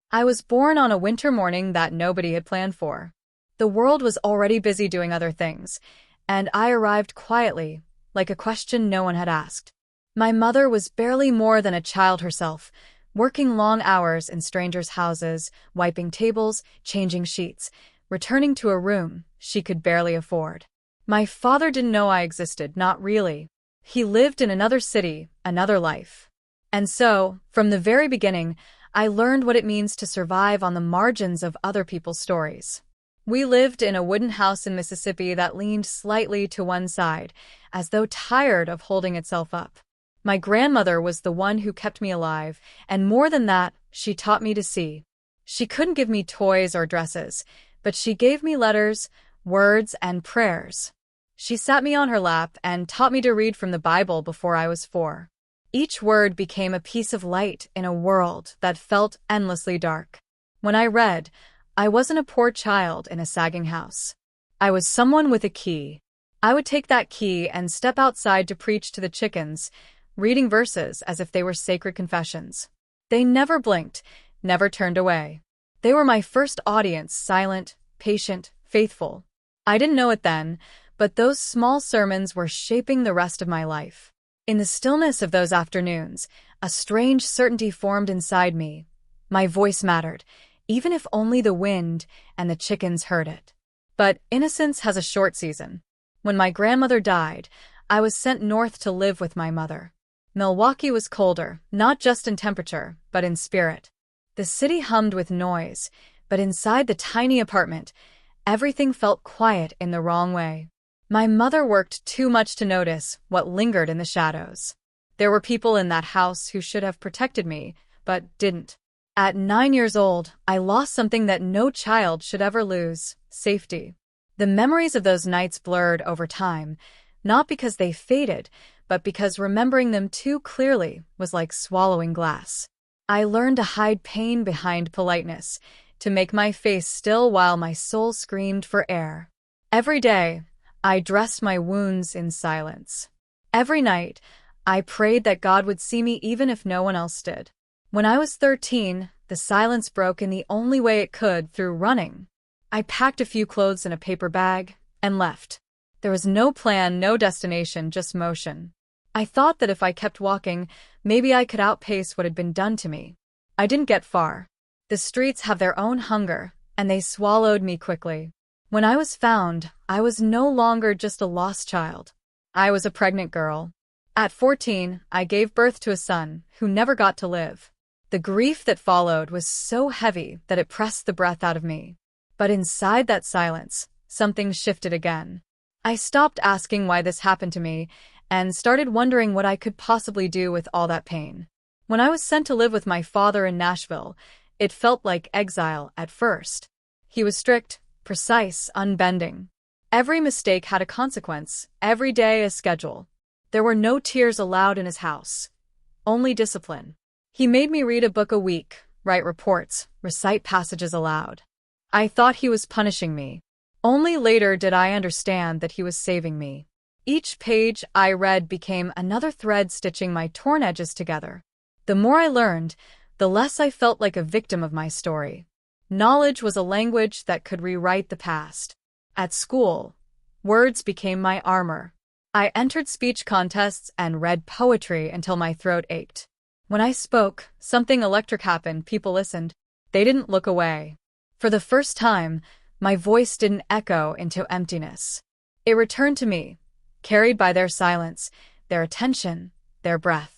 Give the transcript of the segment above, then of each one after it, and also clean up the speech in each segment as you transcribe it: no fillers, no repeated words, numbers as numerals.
I was born on a winter morning that nobody had planned for. The world was already busy doing other things, and I arrived quietly, like a question no one had asked. My mother was barely more than a child herself, working long hours in strangers' houses, wiping tables, changing sheets, returning to a room she could barely afford. My father didn't know I existed, not really. He lived in another city, another life. And so, from the very beginning, I learned what it means to survive on the margins of other people's stories. We lived in a wooden house in Mississippi that leaned slightly to one side, as though tired of holding itself up. My grandmother was the one who kept me alive, and more than that, she taught me to see. She couldn't give me toys or dresses, but she gave me letters, words, and prayers. She sat me on her lap and taught me to read from the Bible before I was 4. Each word became a piece of light in a world that felt endlessly dark. When I read, I wasn't a poor child in a sagging house. I was someone with a key. I would take that key and step outside to preach to the chickens, reading verses as if they were sacred confessions. They never blinked, never turned away. They were my first audience, silent, patient, faithful. I didn't know it then, but those small sermons were shaping the rest of my life. In the stillness of those afternoons, a strange certainty formed inside me. My voice mattered, even if only the wind and the chickens heard it. But innocence has a short season. When my grandmother died, I was sent north to live with my mother. Milwaukee was colder, not just in temperature, but in spirit. The city hummed with noise, but inside the tiny apartment, everything felt quiet in the wrong way. My mother worked too much to notice what lingered in the shadows. There were people in that house who should have protected me, but didn't. At 9 years old, I lost something that no child should ever lose: safety. The memories of those nights blurred over time, not because they faded, but because remembering them too clearly was like swallowing glass. I learned to hide pain behind politeness, to make my face still while my soul screamed for air. Every day, I dressed my wounds in silence. Every night, I prayed that God would see me even if no one else did. When I was 13, the silence broke in the only way it could, through running. I packed a few clothes in a paper bag and left. There was no plan, no destination, just motion. I thought that if I kept walking, maybe I could outpace what had been done to me. I didn't get far. The streets have their own hunger, and they swallowed me quickly. When I was found, I was no longer just a lost child. I was a pregnant girl. At 14, I gave birth to a son who never got to live. The grief that followed was so heavy that it pressed the breath out of me. But inside that silence, something shifted again. I stopped asking why this happened to me and started wondering what I could possibly do with all that pain. When I was sent to live with my father in Nashville, it felt like exile at first. He was strict, precise, unbending. Every mistake had a consequence, every day a schedule. There were no tears allowed in his house, only discipline. He made me read a book a week, write reports, recite passages aloud. I thought he was punishing me. Only later did I understand that he was saving me. Each page I read became another thread stitching my torn edges together. The more I learned, the less I felt like a victim of my story. Knowledge was a language that could rewrite the past. At school, words became my armor. I entered speech contests and read poetry until my throat ached. When I spoke, something electric happened. People listened. They didn't look away. For the first time, my voice didn't echo into emptiness. It returned to me, carried by their silence, their attention, their breath.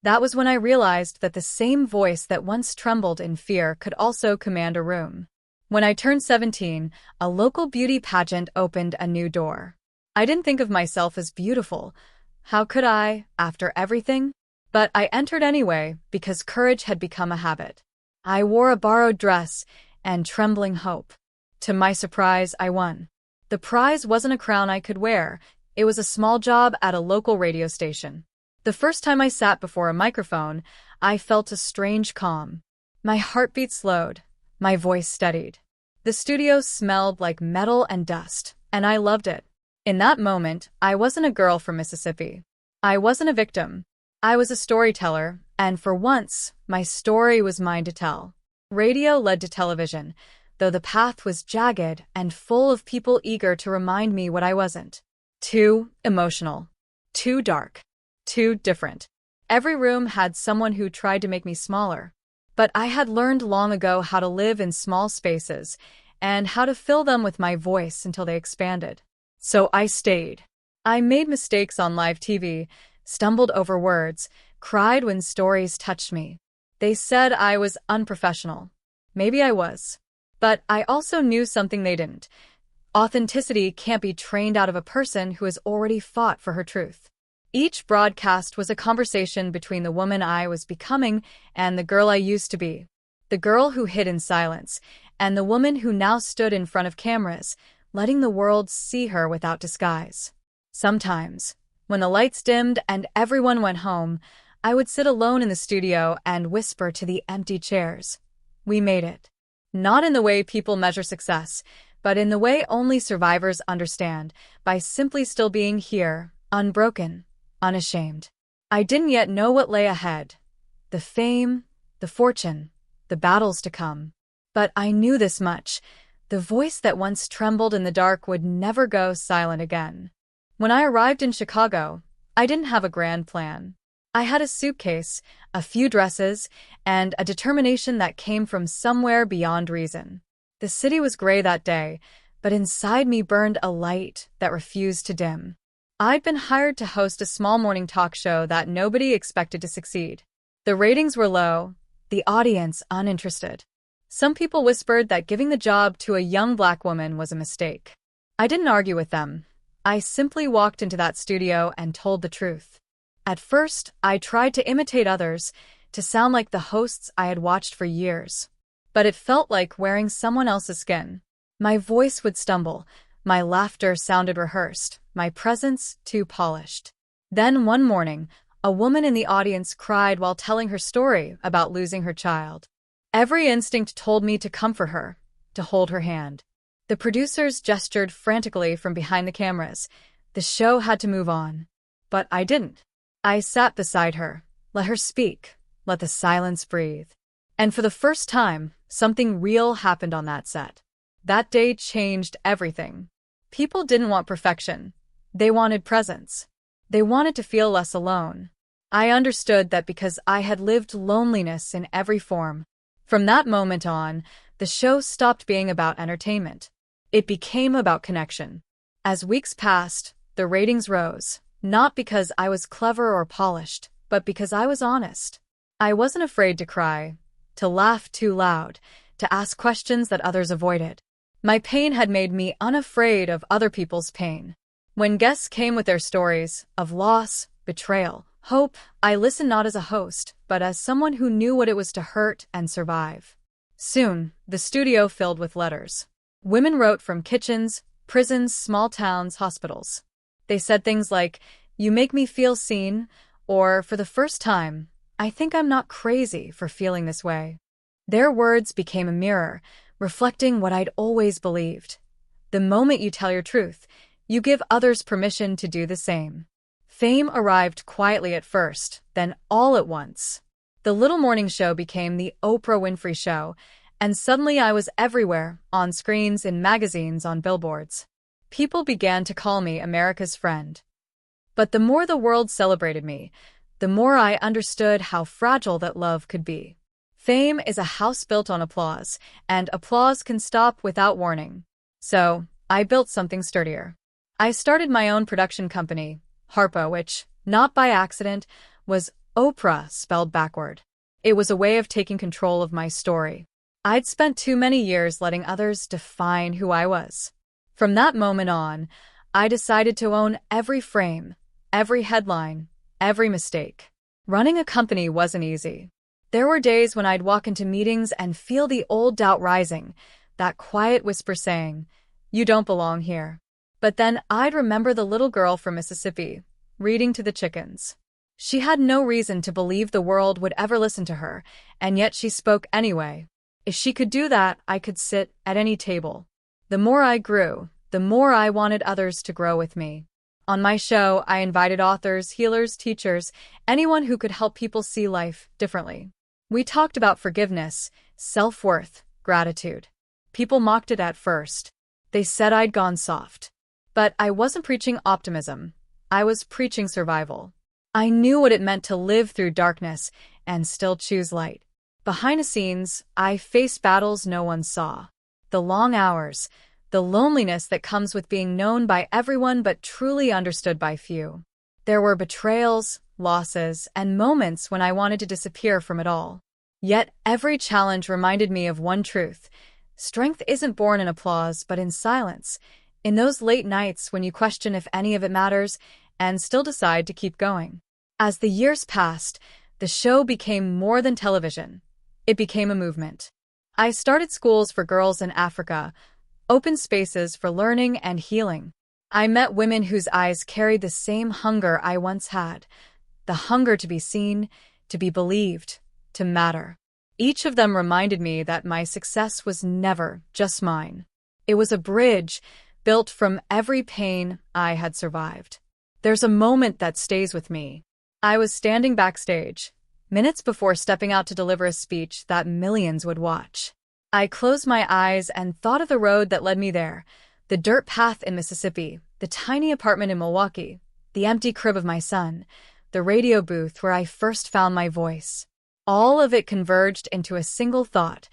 That was when I realized that the same voice that once trembled in fear could also command a room. When I turned 17, a local beauty pageant opened a new door. I didn't think of myself as beautiful. How could I, after everything? But I entered anyway, because courage had become a habit. I wore a borrowed dress and trembling hope. To my surprise, I won. The prize wasn't a crown I could wear. It was a small job at a local radio station. The first time I sat before a microphone, I felt a strange calm. My heartbeat slowed, my voice steadied. The studio smelled like metal and dust, and I loved it. In that moment, I wasn't a girl from Mississippi. I wasn't a victim. I was a storyteller, and for once, my story was mine to tell. Radio led to television, though the path was jagged and full of people eager to remind me what I wasn't. Too emotional. Too dark. Too different. Every room had someone who tried to make me smaller. But I had learned long ago how to live in small spaces and how to fill them with my voice until they expanded. So I stayed. I made mistakes on live TV, stumbled over words, cried when stories touched me. They said I was unprofessional. Maybe I was. But I also knew something they didn't. Authenticity can't be trained out of a person who has already fought for her truth. Each broadcast was a conversation between the woman I was becoming and the girl I used to be. The girl who hid in silence, and the woman who now stood in front of cameras, letting the world see her without disguise. Sometimes, when the lights dimmed and everyone went home, I would sit alone in the studio and whisper to the empty chairs. We made it. Not in the way people measure success, but in the way only survivors understand, by simply still being here, unbroken, unashamed. I didn't yet know what lay ahead. The fame, the fortune, the battles to come. But I knew this much. The voice that once trembled in the dark would never go silent again. When I arrived in Chicago, I didn't have a grand plan. I had a suitcase, a few dresses, and a determination that came from somewhere beyond reason. The city was gray that day, but inside me burned a light that refused to dim. I'd been hired to host a small morning talk show that nobody expected to succeed. The ratings were low, the audience uninterested. Some people whispered that giving the job to a young Black woman was a mistake. I didn't argue with them. I simply walked into that studio and told the truth. At first, I tried to imitate others, to sound like the hosts I had watched for years. But it felt like wearing someone else's skin. My voice would stumble, my laughter sounded rehearsed, my presence too polished. Then one morning, a woman in the audience cried while telling her story about losing her child. Every instinct told me to comfort her, to hold her hand. The producers gestured frantically from behind the cameras. The show had to move on. But I didn't. I sat beside her, let her speak, let the silence breathe. And for the first time, something real happened on that set. That day changed everything. People didn't want perfection. They wanted presence. They wanted to feel less alone. I understood that because I had lived loneliness in every form. From that moment on, the show stopped being about entertainment. It became about connection. As weeks passed, the ratings rose, not because I was clever or polished, but because I was honest. I wasn't afraid to cry, to laugh too loud, to ask questions that others avoided. My pain had made me unafraid of other people's pain. When guests came with their stories of loss, betrayal, hope, I listened not as a host, but as someone who knew what it was to hurt and survive. Soon, the studio filled with letters. Women wrote from kitchens, prisons, small towns, hospitals. They said things like, "You make me feel seen," or, "For the first time, I think I'm not crazy for feeling this way." Their words became a mirror, reflecting what I'd always believed. The moment you tell your truth, you give others permission to do the same. Fame arrived quietly at first, then all at once. The little morning show became the Oprah Winfrey Show, and suddenly I was everywhere, on screens, in magazines, on billboards. People began to call me America's friend. But the more the world celebrated me, the more I understood how fragile that love could be. Fame is a house built on applause, and applause can stop without warning. So, I built something sturdier. I started my own production company, Harpo, which, not by accident, was Oprah spelled backward. It was a way of taking control of my story. I'd spent too many years letting others define who I was. From that moment on, I decided to own every frame, every headline, every mistake. Running a company wasn't easy. There were days when I'd walk into meetings and feel the old doubt rising, that quiet whisper saying, "You don't belong here." But then I'd remember the little girl from Mississippi, reading to the chickens. She had no reason to believe the world would ever listen to her, and yet she spoke anyway. If she could do that, I could sit at any table. The more I grew, the more I wanted others to grow with me. On my show, I invited authors, healers, teachers, anyone who could help people see life differently. We talked about forgiveness, self-worth, gratitude. People mocked it at first. They said I'd gone soft. But I wasn't preaching optimism. I was preaching survival. I knew what it meant to live through darkness and still choose light. Behind the scenes, I faced battles no one saw. The long hours, the loneliness that comes with being known by everyone but truly understood by few. There were betrayals, losses, and moments when I wanted to disappear from it all. Yet every challenge reminded me of one truth. Strength isn't born in applause, but in silence, in those late nights when you question if any of it matters and still decide to keep going. As the years passed, the show became more than television. It became a movement. I started schools for girls in Africa, open spaces for learning and healing. I met women whose eyes carried the same hunger I once had, the hunger to be seen, to be believed, to matter. Each of them reminded me that my success was never just mine. It was a bridge built from every pain I had survived. There's a moment that stays with me. I was standing backstage, minutes before stepping out to deliver a speech that millions would watch. I closed my eyes and thought of the road that led me there, the dirt path in Mississippi, the tiny apartment in Milwaukee, the empty crib of my son, the radio booth where I first found my voice. All of it converged into a single thought.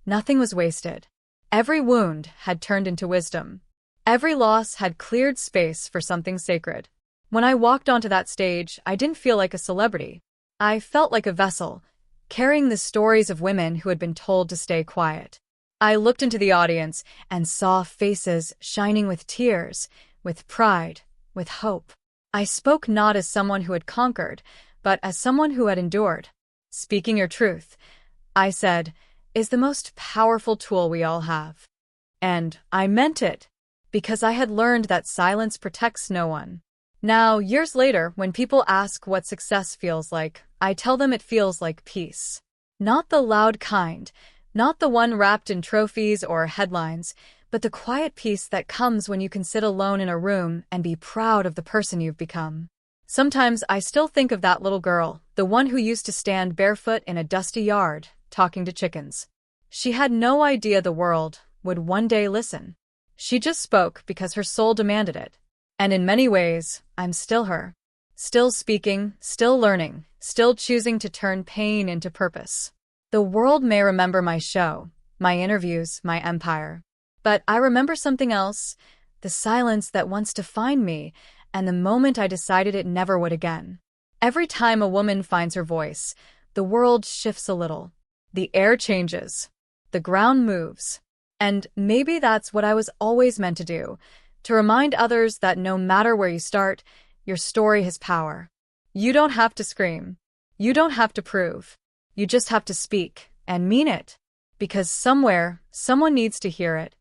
Nothing was wasted. Every wound had turned into wisdom. Every loss had cleared space for something sacred. When I walked onto that stage, I didn't feel like a celebrity. I felt like a vessel, carrying the stories of women who had been told to stay quiet. I looked into the audience and saw faces shining with tears, with pride, with hope. I spoke not as someone who had conquered, but as someone who had endured. Speaking your truth, I said, is the most powerful tool we all have. And I meant it, because I had learned that silence protects no one. Now, years later, when people ask what success feels like, I tell them it feels like peace. Not the loud kind, not the one wrapped in trophies or headlines, but the quiet peace that comes when you can sit alone in a room and be proud of the person you've become. Sometimes I still think of that little girl, the one who used to stand barefoot in a dusty yard, talking to chickens. She had no idea the world would one day listen. She just spoke because her soul demanded it. And in many ways, I'm still her. Still speaking, still learning, still choosing to turn pain into purpose. The world may remember my show, my interviews, my empire. But I remember something else, the silence that once defined me, and the moment I decided it never would again. Every time a woman finds her voice, the world shifts a little. The air changes. The ground moves. And maybe that's what I was always meant to do, to remind others that no matter where you start, your story has power. You don't have to scream. You don't have to prove. You just have to speak, and mean it. Because somewhere, someone needs to hear it.